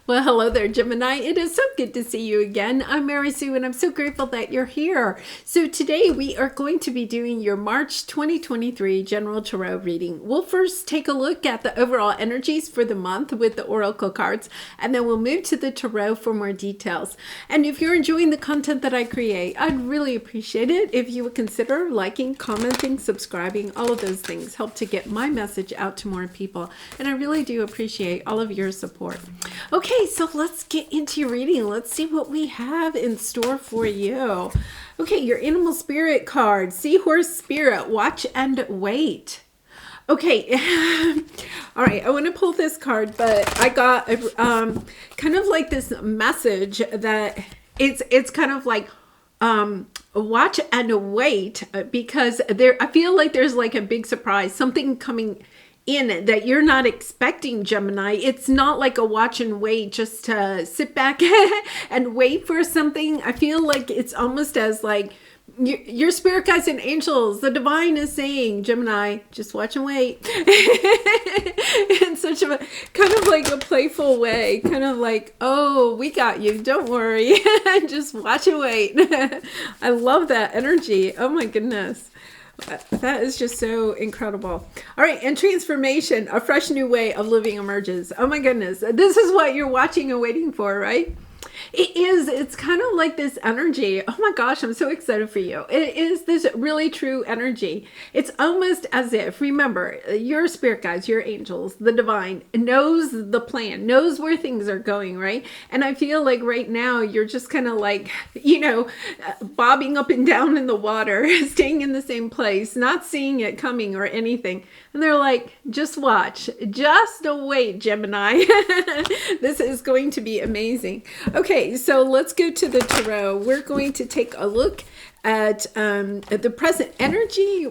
Well, hello there, Gemini. It is so good to see you again. I'm Mary Sue, and I'm so grateful that you're here. So today we are going to be doing your March 2023 General Tarot reading. We'll first take a look at the overall energies for the month with the Oracle cards, and then we'll move to the Tarot for more details. And if you're enjoying the content that I create, I'd really appreciate it if you would consider liking, commenting, subscribing. All of those things help to get my message out to more people, and I really do appreciate all of your support. Okay, so let's get into your reading. Let's see what we have in store for you. Okay, your animal spirit card, Seahorse Spirit, watch and wait. Okay, all right, I want to pull this card, but I got kind of like this message that it's kind of like watch and wait, because I feel like there's like a big surprise, something coming in that you're not expecting, Gemini. It's not like a watch and wait, just to sit back and wait for something. I feel like it's almost as like your spirit guides and angels, the divine is saying, Gemini, just watch and wait. In such a kind of like a playful way, kind of like, oh, we got you, don't worry. Just watch and wait. I love that energy. Oh my goodness. That is just so incredible. All right, and transformation, a fresh new way of living emerges. Oh my goodness, this is what you're watching and waiting for, right? It is. It's kind of like this energy. Oh my gosh, I'm so excited for you. It is this really true energy. It's almost as if, remember, your spirit guides, your angels, the divine knows the plan, knows where things are going, right? And I feel like right now you're just kind of like, bobbing up and down in the water, staying in the same place, not seeing it coming or anything. And they're like, just watch, just wait, Gemini. This is going to be amazing. Okay, so let's go to the tarot. We're going to take a look at the present energy,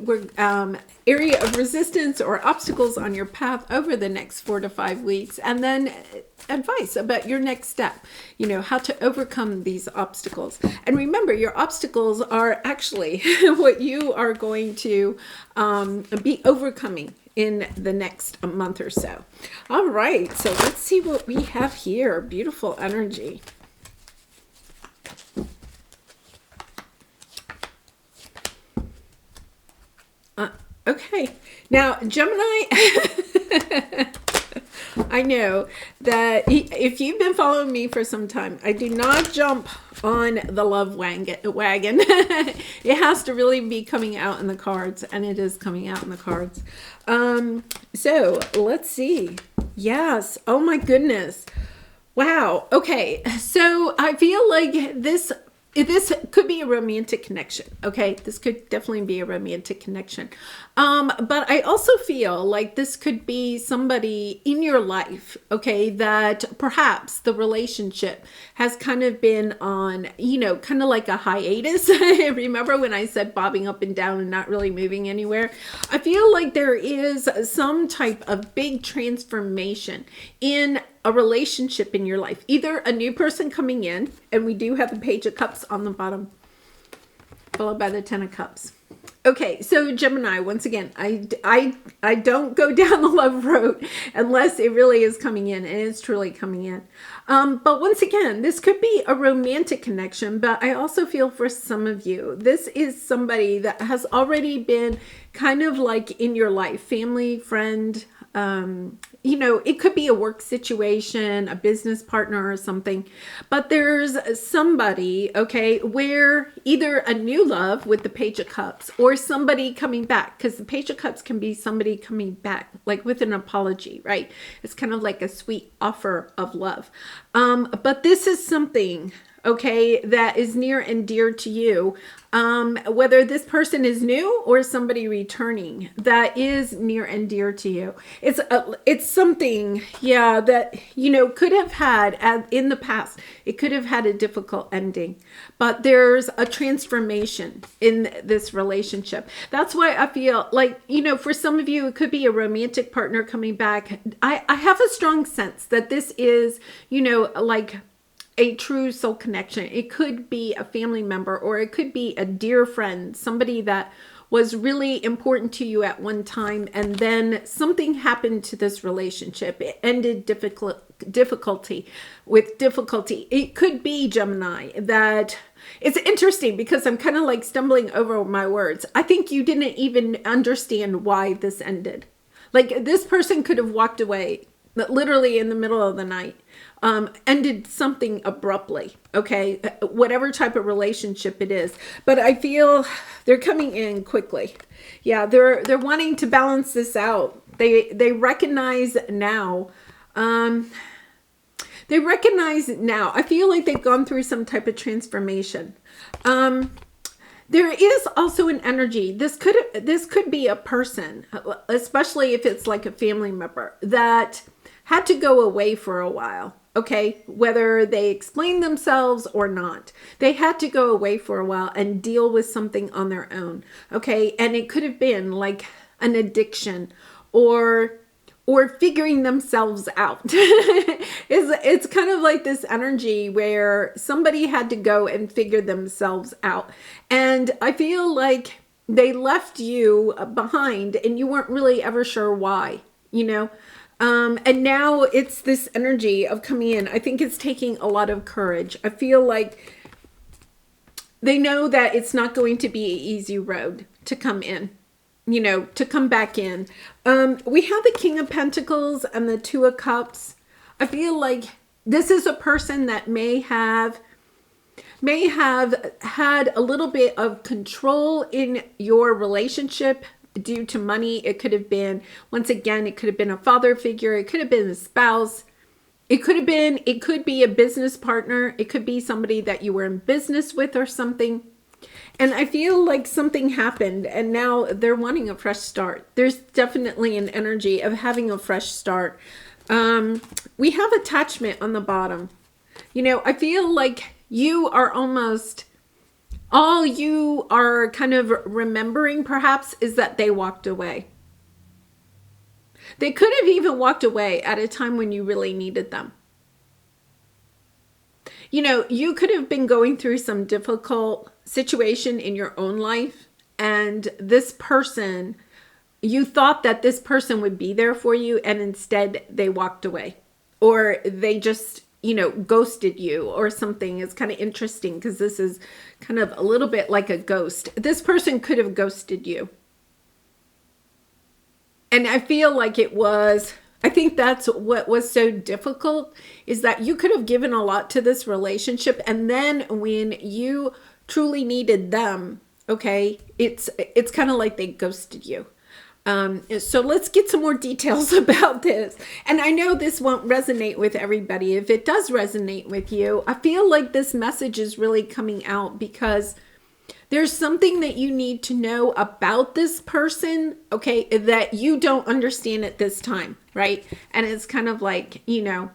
area of resistance or obstacles on your path over the next 4 to 5 weeks, and then advice about your next step, how to overcome these obstacles. And remember, your obstacles are actually what you are going to be overcoming in the next month or so. All right, so let's see what we have here. Beautiful energy. Okay, now Gemini, I know that if you've been following me for some time, I do not jump on the love wagon. It has to really be coming out in the cards, and it is coming out in the cards. So let's see. Yes. Oh my goodness. Wow. Okay. So I feel like this could be a romantic connection. Okay, this could definitely be a romantic connection. But I also feel like this could be somebody in your life, okay, that perhaps the relationship has kind of been on, kind of like a hiatus. Remember when I said bobbing up and down and not really moving anywhere? I feel like there is some type of big transformation in a relationship in your life, either a new person coming in, and we do have the Page of Cups on the bottom, followed by the Ten of Cups. Okay, so Gemini, once again, I don't go down the love road unless it really is coming in, and it's truly coming in. But once again, this could be a romantic connection, but I also feel for some of you, this is somebody that has already been kind of like in your life, family, friend, it could be a work situation, a business partner or something, but there's somebody, okay, where either a new love with the Page of Cups or somebody coming back, because the Page of Cups can be somebody coming back, like with an apology, right? It's kind of like a sweet offer of love. But this is something, okay, that is near and dear to you. Whether this person is new or somebody returning, that is near and dear to you. It's something, yeah, that, could have had in the past, it could have had a difficult ending, but there's a transformation in this relationship. That's why I feel like, for some of you, it could be a romantic partner coming back. I have a strong sense that this is, like a true soul connection. It could be a family member, or it could be a dear friend, somebody that was really important to you at one time, and then something happened to this relationship. It ended difficulty. It could be, Gemini, that it's interesting because I'm kind of like stumbling over my words. I think you didn't even understand why this ended. Like, this person could have walked away literally in the middle of the night, ended something abruptly, okay, whatever type of relationship it is. But I feel they're coming in quickly. Yeah, they're wanting to balance this out. They recognize now. They recognize now. I feel like they've gone through some type of transformation. There is also an energy. This could be a person, especially if it's like a family member that had to go away for a while. Okay, whether they explain themselves or not, they had to go away for a while and deal with something on their own. Okay, and it could have been like an addiction or figuring themselves out. It's kind of like this energy where somebody had to go and figure themselves out. And I feel like they left you behind and you weren't really ever sure why, you know? And now it's this energy of coming in. I think it's taking a lot of courage. I feel like they know that it's not going to be an easy road to come in, you know, to come back in. We have the King of Pentacles and the Two of Cups. I feel like this is a person that may have had a little bit of control in your relationship due to money. It could have been, once again, it could have been a father figure. It could have been a spouse. It could be a business partner. It could be somebody that you were in business with or something. And I feel like something happened and now they're wanting a fresh start. There's definitely an energy of having a fresh start. We have attachment on the bottom. You know, I feel like you are almost, all you are kind of remembering perhaps is that they walked away. They could have even walked away at a time when you really needed them. You know, you could have been going through some difficult situation in your own life, and this person, you thought that this person would be there for you, and instead they walked away, or they just, you know, ghosted you or something. Is kind of interesting because this is kind of a little bit like a ghost. This person could have ghosted you. And I feel like I think that's what was so difficult, is that you could have given a lot to this relationship. And then when you truly needed them, okay, it's kind of like they ghosted you. So let's get some more details about this. And I know this won't resonate with everybody. If it does resonate with you, I feel like this message is really coming out because there's something that you need to know about this person, okay, that you don't understand at this time, right? And it's kind of like, you know,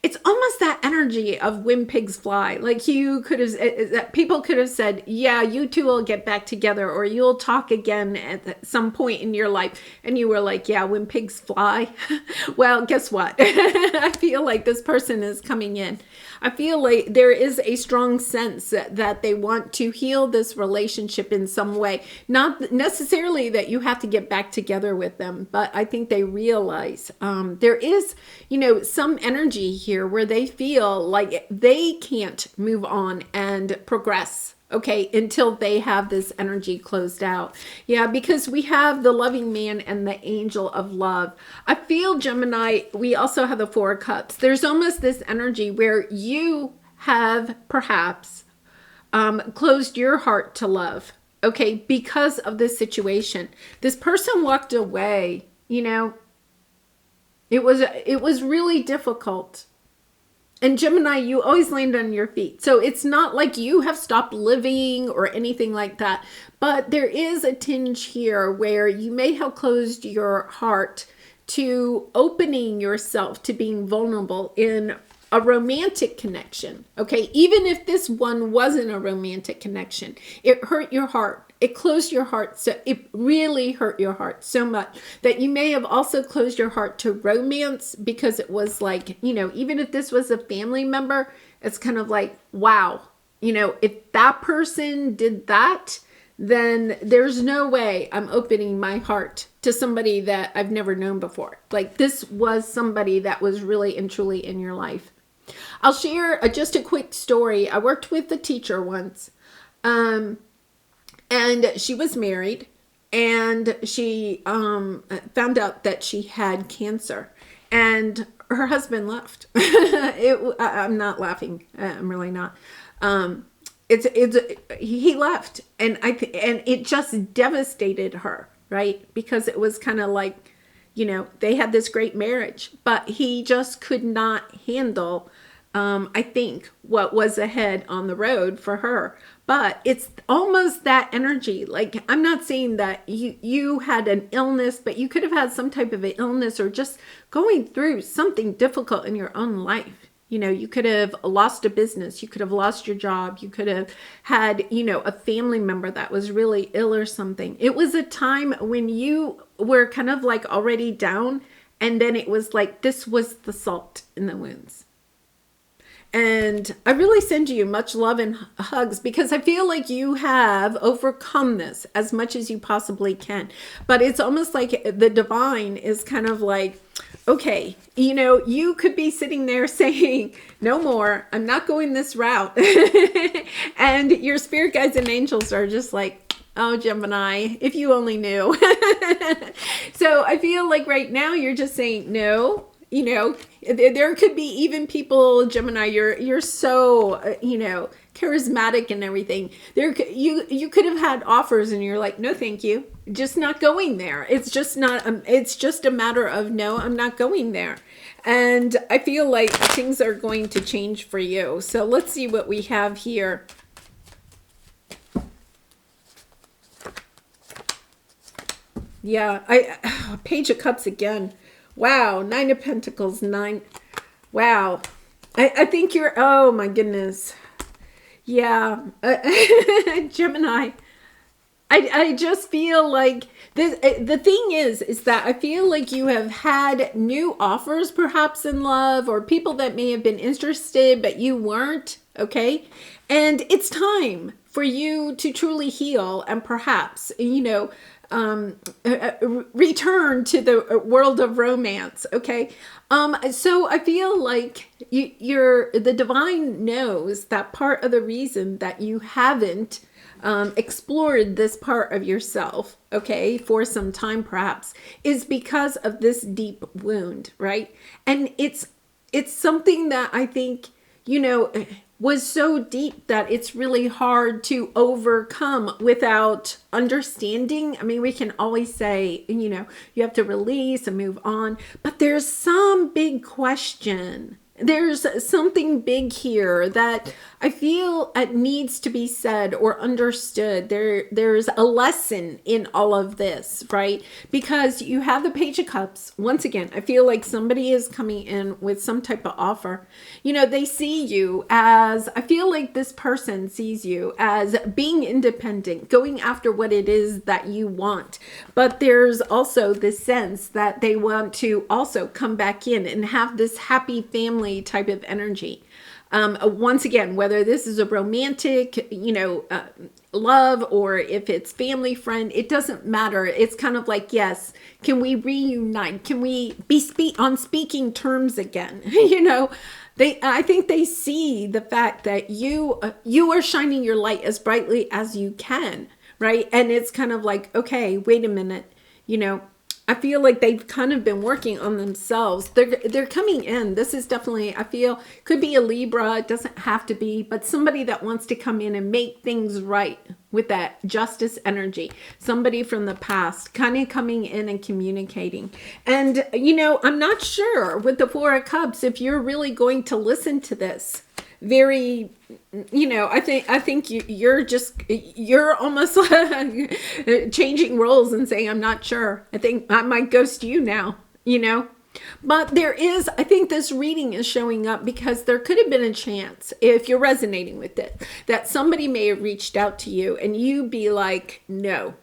it's almost that energy of when pigs fly. Like you could have, people could have said, yeah, you two will get back together or you'll talk again at some point in your life. And you were like, yeah, when pigs fly. Well, guess what? I feel like this person is coming in. I feel like there is a strong sense that they want to heal this relationship in some way. Not necessarily that you have to get back together with them, but I think they realize there is, you know, some energy here where they feel like they can't move on and progress, okay, until they have this energy closed out. Yeah, because we have the loving man and the angel of love. I feel, Gemini, we also have the Four of Cups. There's almost this energy where you have perhaps closed your heart to love, okay, because of this situation. This person walked away, you know. It was really difficult. And Gemini, you always land on your feet. So it's not like you have stopped living or anything like that. But there is a tinge here where you may have closed your heart to opening yourself to being vulnerable in a romantic connection. Okay, even if this one wasn't a romantic connection, it hurt your heart. It closed your heart. So it really hurt your heart so much that you may have also closed your heart to romance, because it was like, you know, even if this was a family member, it's kind of like, wow, you know, if that person did that, then there's no way I'm opening my heart to somebody that I've never known before. Like, this was somebody that was really and truly in your life. I'll share just a quick story. I worked with a teacher once, and she was married, and she found out that she had cancer, and her husband left. I'm not laughing. I'm really not. He left, and and it just devastated her, right? Because it was kind of like, they had this great marriage, but he just could not handle, I think, what was ahead on the road for her. But it's almost that energy. Like, I'm not saying that you had an illness, but you could have had some type of an illness, or just going through something difficult in your own life. You could have lost a business. You could have lost your job. You could have had, a family member that was really ill or something. It was a time when you were kind of like already down. And then it was like, this was the salt in the wounds. And I really send you much love and hugs, because I feel like you have overcome this as much as you possibly can. But it's almost like the divine is kind of like, okay, you could be sitting there saying, no more, I'm not going this route. And your spirit guides and angels are just like, oh, Gemini, if you only knew. So I feel like right now you're just saying, no. There could be even people, Gemini, you're so, charismatic and everything. You could have had offers and you're like, no, thank you. Just not going there. It's just not, it's just a matter of, no, I'm not going there. And I feel like things are going to change for you. So let's see what we have here. Yeah, Page of Cups again. Wow, 9 of Pentacles, 9. Wow. I think you're, oh my goodness. Yeah. Gemini. I just feel like the thing is that I feel like you have had new offers perhaps in love, or people that may have been interested, but you weren't. Okay. And it's time for you to truly heal and perhaps, return to the world of romance. Okay. So I feel like the divine knows that part of the reason that you haven't explored this part of yourself, okay, for some time perhaps, is because of this deep wound, right? And it's something that I think, was so deep that it's really hard to overcome without understanding. I mean, we can always say, you have to release and move on, but there's some big question. There's something big here that I feel it needs to be said or understood. There's a lesson in all of this, right? Because you have the Page of Cups. Once again, I feel like somebody is coming in with some type of offer. They see you as, I feel like this person sees you as being independent, going after what it is that you want. But there's also this sense that they want to also come back in and have this happy family type of energy. Once again, whether this is a romantic, love, or if it's family friend, it doesn't matter. It's kind of like, yes, can we reunite? Can we be on speaking terms again? I think they see the fact that you are shining your light as brightly as you can, right? And it's kind of like, okay, wait a minute, I feel like they've kind of been working on themselves. They're coming in. This is definitely, I feel, could be a Libra. It doesn't have to be, but somebody that wants to come in and make things right with that justice energy. Somebody from the past kind of coming in and communicating. And, I'm not sure with the Four of Cups if you're really going to listen to this. Very, I think you're almost changing roles and saying, I'm not sure. I think I might ghost you now, but I think this reading is showing up because there could have been a chance, if you're resonating with it, that somebody may have reached out to you and you be like, no,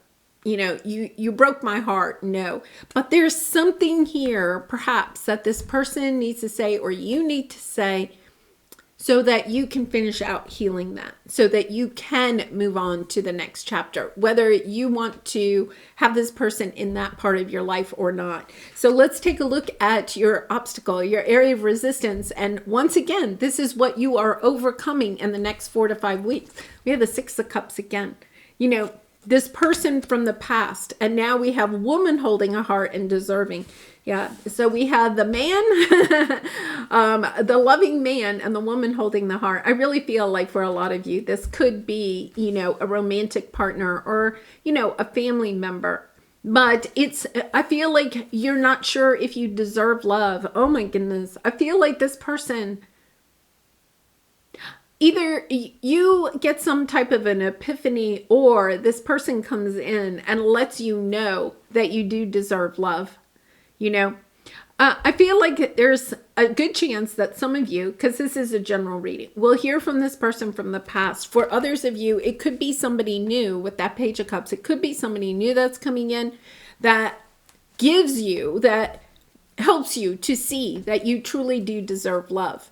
you broke my heart. No, but there's something here perhaps that this person needs to say, or you need to say, so that you can finish out healing that, so that you can move on to the next chapter, whether you want to have this person in that part of your life or not. So let's take a look at your obstacle, your area of resistance. And once again, this is what you are overcoming in the next 4 to 5 weeks. We have the 6 of Cups again. You know, this person from the past, and now we have woman holding a heart and deserving. Yeah, so we have the man, the loving man, and the woman holding the heart. I really feel like for a lot of you, this could be, you know, a romantic partner or, you know, a family member. But I feel like you're not sure if you deserve love. Oh my goodness. I feel like this person, either you get some type of an epiphany, or this person comes in and lets you know that you do deserve love. You know, I feel like there's a good chance that some of you, because this is a general reading, will hear from this person from the past. For others of you, it could be somebody new with that Page of Cups. It could be somebody new that's coming in that gives you, that helps you to see that you truly do deserve love.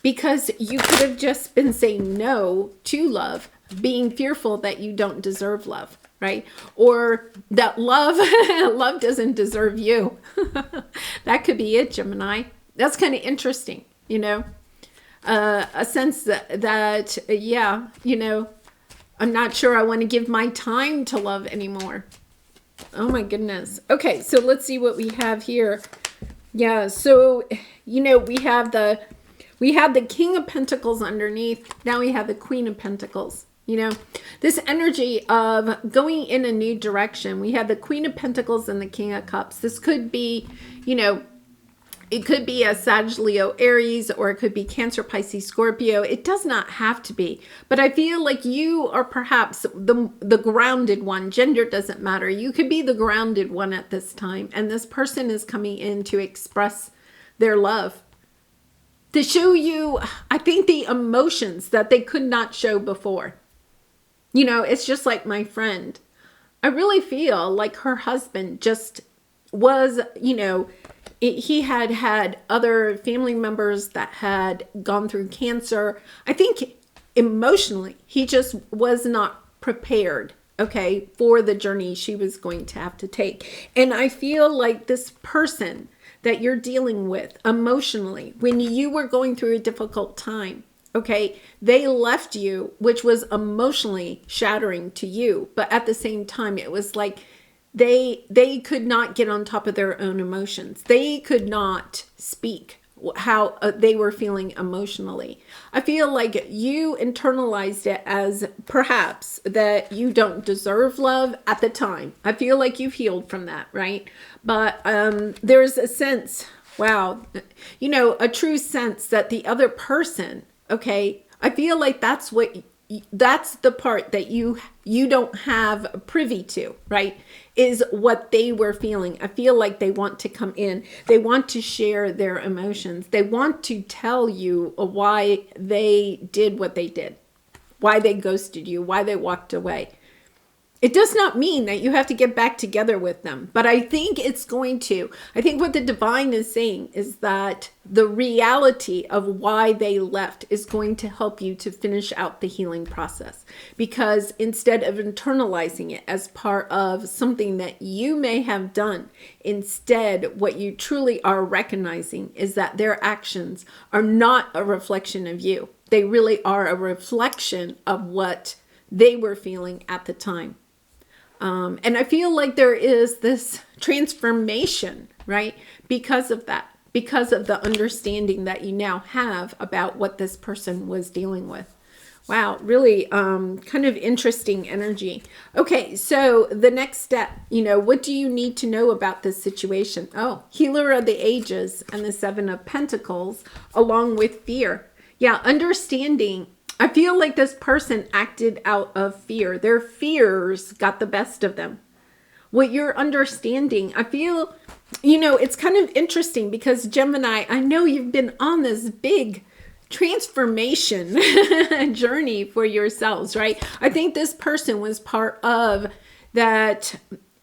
Because you could have just been saying no to love, being fearful that you don't deserve love. Right? Or that love doesn't deserve you. That could be it, Gemini. That's kind of interesting, you know, a sense that, yeah, you know, I'm not sure I want to give my time to love anymore. Oh my goodness. Okay. So let's see what we have here. Yeah. So, you know, we have the King of Pentacles underneath. Now we have the Queen of Pentacles. You know, this energy of going in a new direction. We have the Queen of Pentacles and the King of Cups. This could be, you know, it could be a Sag, Leo, Aries, or it could be Cancer, Pisces, Scorpio. It does not have to be. But I feel like you are perhaps the grounded one. Gender doesn't matter. You could be the grounded one at this time. And this person is coming in to express their love, to show you, I think, the emotions that they could not show before. You know, it's just like my friend. I really feel like her husband just was, you know, he had other family members that had gone through cancer. I think emotionally, he just was not prepared, okay, for the journey she was going to have to take. And I feel like this person that you're dealing with emotionally, when you were going through a difficult time, okay, they left you, which was emotionally shattering to you. But at the same time, it was like they could not get on top of their own emotions. They could not speak how they were feeling emotionally. I feel like you internalized it as perhaps that you don't deserve love at the time. I feel like you've healed from that, right? But there's a sense, wow, you know, a true sense that the other person, okay, I feel like that's the part that you don't have privy to, right? Is what they were feeling. I feel like they want to come in. They want to share their emotions. They want to tell you why they did what they did, why they ghosted you, why they walked away. It does not mean that you have to get back together with them, but I think it's going to. I think what the divine is saying is that the reality of why they left is going to help you to finish out the healing process. Because instead of internalizing it as part of something that you may have done, instead what you truly are recognizing is that their actions are not a reflection of you. They really are a reflection of what they were feeling at the time. And I feel like there is this transformation, right? Because of that, because of the understanding that you now have about what this person was dealing with. Wow, really kind of interesting energy. Okay, so the next step, you know, what do you need to know about this situation? Oh, Healer of the Ages and the Seven of Pentacles, along with fear. Yeah, understanding. I feel like this person acted out of fear. Their fears got the best of them. What you're understanding, I feel, you know, it's kind of interesting because Gemini, I know you've been on this big transformation journey for yourselves, right? I think this person was part of that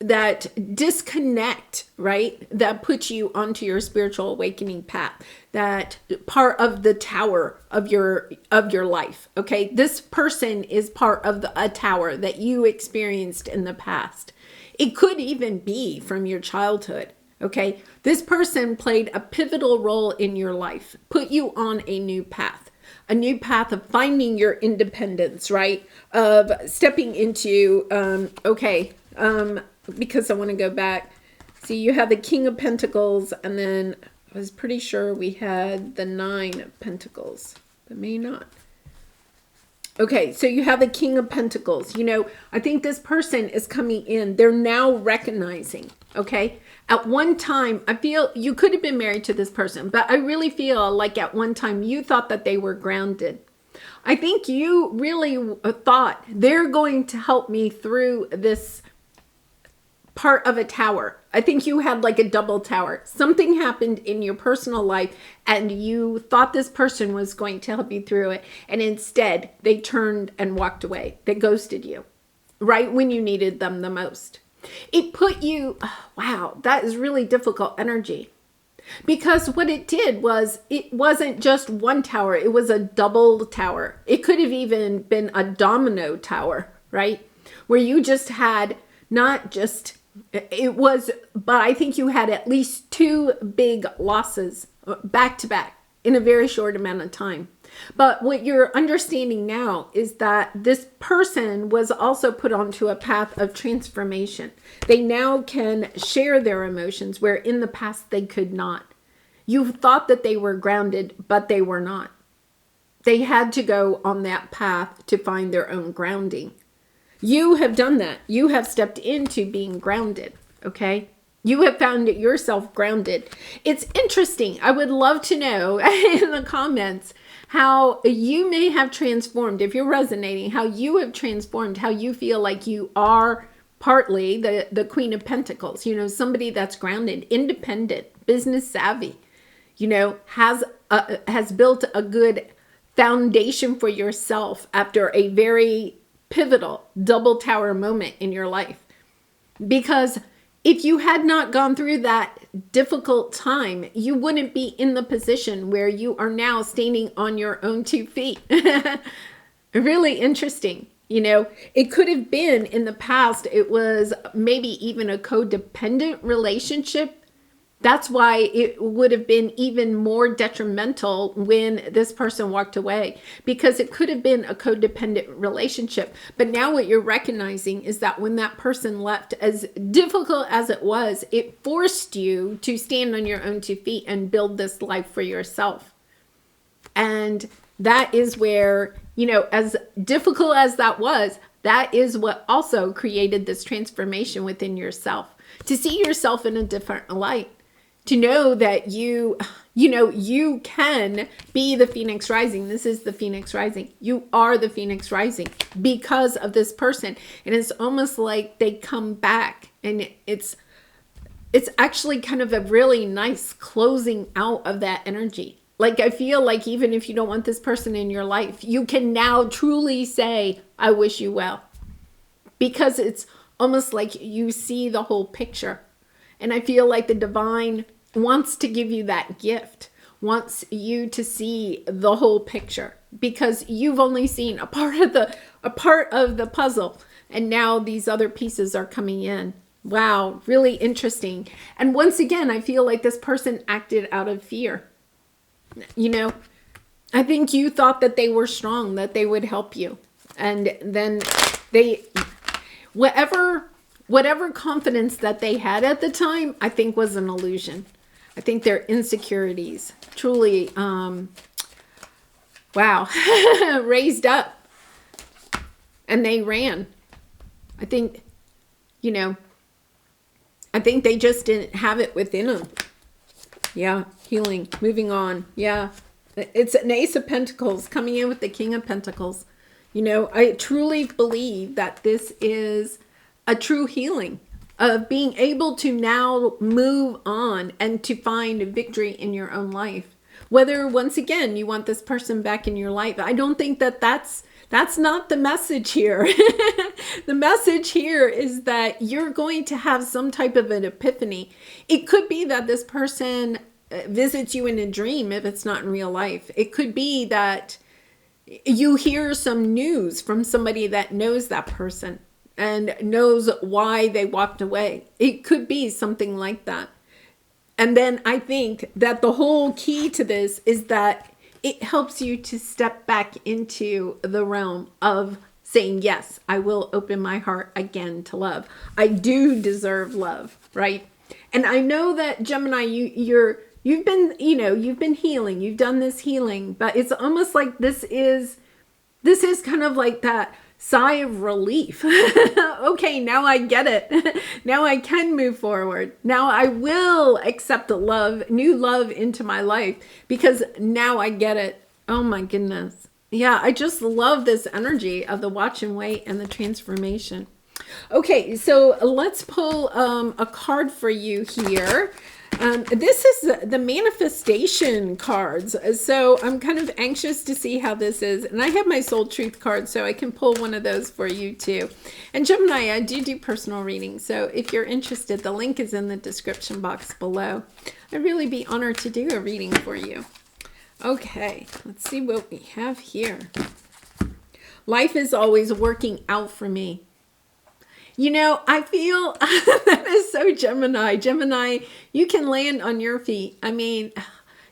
that disconnect, right? That puts you onto your spiritual awakening path, that part of the tower of your life. Okay. This person is part of a tower that you experienced in the past. It could even be from your childhood. Okay. This person played a pivotal role in your life, put you on a new path of finding your independence, right? Of stepping into, because I want to go back. See, you have the King of Pentacles, and then I was pretty sure we had the Nine of Pentacles, but maybe not. Okay, so you have the King of Pentacles. You know, I think this person is coming in. They're now recognizing, okay? At one time, I feel you could have been married to this person, but I really feel like at one time you thought that they were grounded. I think you really thought they're going to help me through this part of a tower. I think you had like a double tower. Something happened in your personal life and you thought this person was going to help you through it. And instead they turned and walked away. They ghosted you right when you needed them the most. It put you, wow, that is really difficult energy. Because what it did was, it wasn't just one tower, it was a double tower. It could have even been a domino tower, right? Where you just had not just, it was, but I think you had at least two big losses back to back in a very short amount of time. But what you're understanding now is that this person was also put onto a path of transformation. They now can share their emotions where in the past they could not. You thought that they were grounded, but they were not. They had to go on that path to find their own grounding. You have done that. You have stepped into being grounded, okay? You have found yourself grounded. It's interesting. I would love to know in the comments how you may have transformed, if you're resonating, how you have transformed, how you feel like you are partly the Queen of Pentacles, you know, somebody that's grounded, independent, business savvy, you know, has built a good foundation for yourself after a very pivotal double tower moment in your life. Because if you had not gone through that difficult time, you wouldn't be in the position where you are now standing on your own 2 feet. Really interesting. You know, it could have been in the past, it was maybe even a codependent relationship. That's why it would have been even more detrimental when this person walked away, because it could have been a codependent relationship. But now what you're recognizing is that when that person left, as difficult as it was, it forced you to stand on your own 2 feet and build this life for yourself. And that is where, you know, as difficult as that was, that is what also created this transformation within yourself, to see yourself in a different light. To know that you can be the Phoenix Rising. This is the Phoenix Rising. You are the Phoenix Rising because of this person. And it's almost like they come back, and it's actually kind of a really nice closing out of that energy. Like, I feel like even if you don't want this person in your life, you can now truly say, I wish you well. Because it's almost like you see the whole picture. And I feel like the divine wants to give you that gift, wants you to see the whole picture, because you've only seen a part of the puzzle, and now these other pieces are coming in. Wow, really interesting. And once again, I feel like this person acted out of fear. You know, I think you thought that they were strong, that they would help you, and then whatever confidence that they had at the time, I think was an illusion. I think their insecurities truly, raised up, and they ran. I think, you know, I think they just didn't have it within them. Yeah, healing, moving on. Yeah, it's an Ace of Pentacles coming in with the King of Pentacles. You know, I truly believe that this is a true healing of being able to now move on and to find victory in your own life. Whether, once again, you want this person back in your life. I don't think that that's That's not the message here. The message here is that you're going to have some type of an epiphany. It could be that this person visits you in a dream if it's not in real life. It could be that you hear some news from somebody that knows that person and knows why they walked away. It could be something like that. And then I think that the whole key to this is that it helps you to step back into the realm of saying, yes, I will open my heart again to love. I do deserve love, right? And I know that Gemini, you've been healing. You've done this healing, but it's almost like this is kind of like that sigh of relief. Okay, now I get it. Now I can move forward. Now I will accept the love, new love into my life because now I get it. Oh my goodness. Yeah, I just love this energy of the watch and wait and the transformation. Okay, so let's pull a card for you here. This is the manifestation cards. So I'm kind of anxious to see how this is. And I have my soul truth card, so I can pull one of those for you too. And Gemini, I do personal readings. So if you're interested, the link is in the description box below. I'd really be honored to do a reading for you. Okay, let's see what we have here. Life is always working out for me. You know, I feel that is so Gemini. Gemini, you can land on your feet. I mean,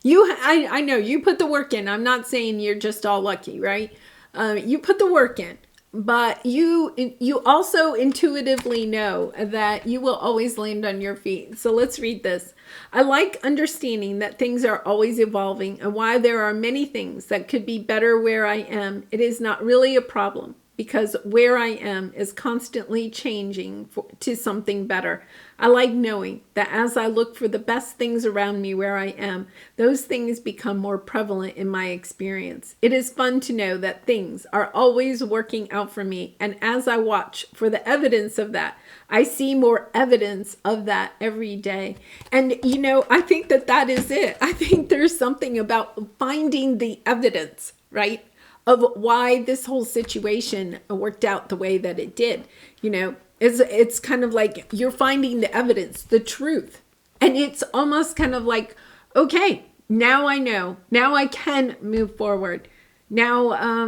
I know you put the work in. I'm not saying you're just all lucky, right? You put the work in, but you also intuitively know that you will always land on your feet. So let's read this. I like understanding that things are always evolving, and while there are many things that could be better where I am, it is not really a problem. Because where I am is constantly changing to something better. I like knowing that as I look for the best things around me where I am, those things become more prevalent in my experience. It is fun to know that things are always working out for me. And as I watch for the evidence of that, I see more evidence of that every day. And, you know, I think that is it. I think there's something about finding the evidence, right? Of why this whole situation worked out the way that it did. You know, it's kind of like you're finding the evidence, the truth. And it's almost kind of like, okay, now I know. Now I can move forward. Now,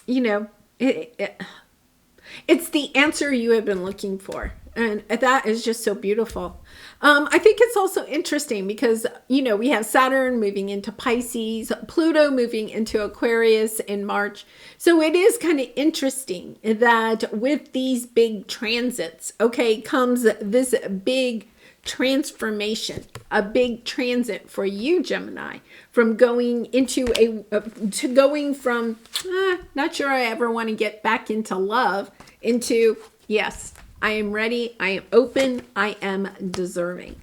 you know, it's the answer you have been looking for. And that is just so beautiful. I think it's also interesting because, you know, we have Saturn moving into Pisces, Pluto moving into Aquarius in March. So it is kind of interesting that with these big transits, okay, comes this big transformation, a big transit for you, Gemini, from going into to going from, not sure I ever want to get back into love, into, yes, I am ready. I am open. I am deserving.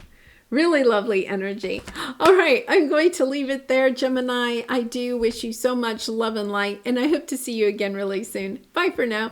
Really lovely energy. All right. I'm going to leave it there, Gemini. I do wish you so much love and light, and I hope to see you again really soon. Bye for now.